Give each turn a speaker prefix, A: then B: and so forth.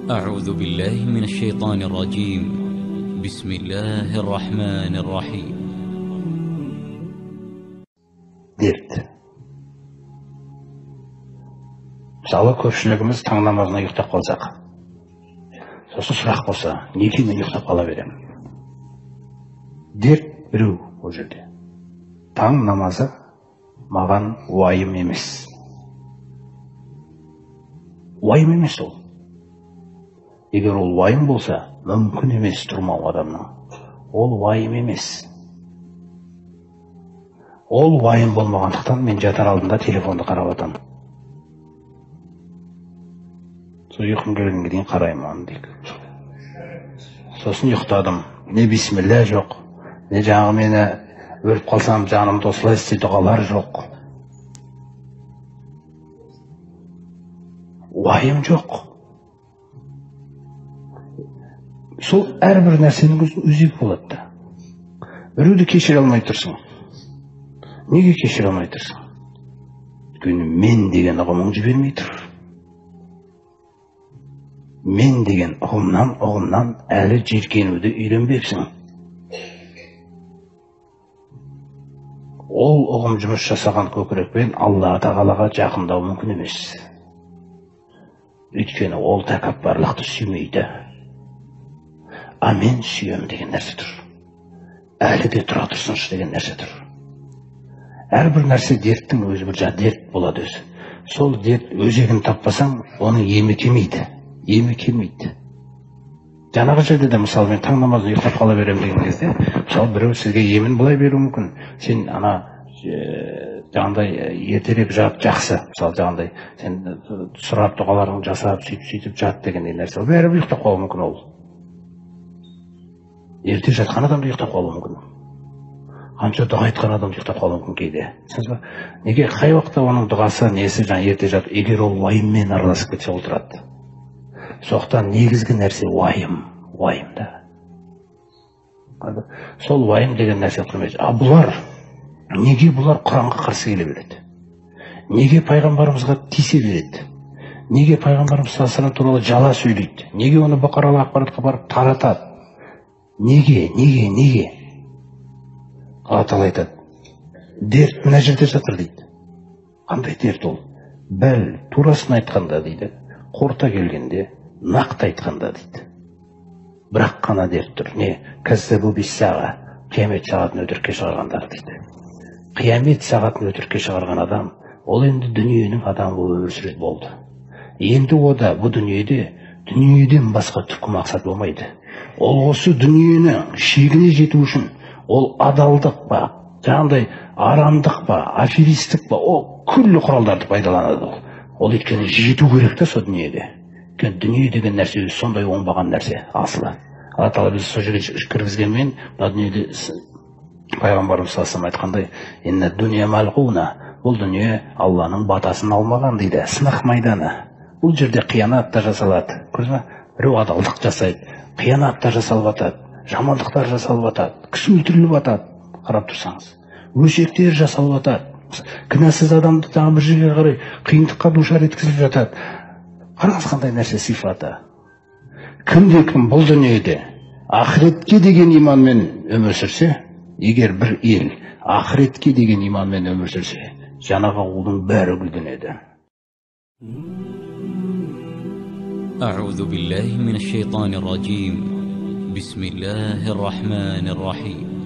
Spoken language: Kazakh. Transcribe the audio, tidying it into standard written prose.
A: أعوذ بالله من الشيطان الرجيم. بسم الله الرحمن الرحيم.
B: Dert. Мысалы көпшілігіміз таң намазына ұйықтап қалсақ, сосын сұрақ болса, неге мен ұйықтап қала беремін? Дерт біреу ол жерде. Таң намазы маған уайым емес. Уайым емес ол. Егер ол уайым болса, мүмкін емес тұрмау адамның. Ол уайым емес. Ол уайым болмағандықтан мен жатар алдында телефонды қарап жатамын. Сол ұйқым келгенге дейін қараймын оны дейік. Сосын ұйықтадым. Не бисмилля жоқ, не жаңағы мені өліп қалсам жанымды осылай істе дұғалар жоқ. Уайым жоқ. Сол әрбір нәрсенің өзегі болады да. Біреуді кешіре алмай тұрсың. Неге кешіре алмай тұрсың? Өйткені мен деген ұғымың жібермей тұр. Мен деген ұғымнан әлі жиіркенуді үйренбепсің. Ол ұғым жұмыс жасаған көкірекпен Алла тағалаға жақындау мүмкін емес. Өйткені ол тәкаппарлықты сүймейді. А мен сүйем деген нәрсе тұр. Әлі де тұра тұрсыншы деген нәрсе тұр. Әрбір нәрсе дерттің өзі бір дерт болады өзі. Сол дерт өзегін таппасаң, оның емі келмейді. Емі келмейді. Жаңағы жерде де мысалы мен таң намазын ұйықтап қала беремін деген кезде, мысалы біреу сізге емін былай беруі мүмкін. Сен жаңағыдай ертерек жат жақсы. Мысалы жаңағыдай сен сұрап дұғаларың жасап, сөйтіп жат дегендей нәрсе. Бәрі ұйықтап қалуы мүмкін ол. Ерте жатқан адамды ұйықтап қалуы мүмкін. Қанша дұға айтқан адамды ұйықтап қалуы мүмкін кейде. Неге қай уақытта оның дұғасы несі жаңа ерте жатып, егер ол уайыммен араласып кетсе ол тұрады. Соқтан негізгі нәрсе уайымда. Сол уайым деген нәрсе тұрмайды. Неге бұлар Құранға қарсы келе береді? Неге пайғамбарымызға тисе береді? Неге пайғамбарымыз саллаллаху туралы жала сөйлейді? Неге оны бұқаралық ақпаратқа барып таратады? Неге? Алла Тағала айтады, дерт мына жерде жатыр дейді. Қандай дерт ол? Бәл, турасын айтқанда дейді, қорыта келгенде, нақты айтқанда дейді. Бірақ қана дерт тұр. Не? Кәззәбу бис-саға, қиямет сағатын өтірікке шығарғандар дейді. Қиямет сағатын өтірікке шығарған адам, ол енді дүниенің адамы болып өмір сүреді болды. Енді ода бұл дүниеден басқа түпкі мақсат болмайды. Ол осы дүниені шегіне жету үшін, ол адалдық па, жаңағыдай арамдық па, аферистік па, ол күллі құралдарды пайдаланады. Ол өйткені жету керек та сол дүниеге. Өйткені дүние деген нәрсе сондай оңбаған нәрсе, асылы. Алла Тағала бізді сол жерге кіргізгенмен, мына дүниеде пайғамбарымыз саллаллаху айтқандай, инна дуния малғуна, бұл дүние Алланың батасын алмаған дейді, сынақ майданы. Бұл жерде қиянат та жасалады. Көрдіңіз бе? Біреу адалдық жасайды, қиянат та жасалып жатады, жамандықтар жасалып жатады, кісі өлтіріліп жатады. Қарап тұрсаңыз, өсектер жасалып жатады, кінәсіз адамды тағы бір жерге қарай қиындыққа душар еткізіп жатады. Қараңыз қандай нәрсе сипаты. Кім бұл дүниеде ақыретке деген иманмен өмір сүрсе, егер бір ел ақыретке деген иманмен өмір сүрсе, жаңағы ауылдың бәрі гүлденеді.
A: أعوذ بالله من الشيطان الرجيم. بسم الله الرحمن الرحيم.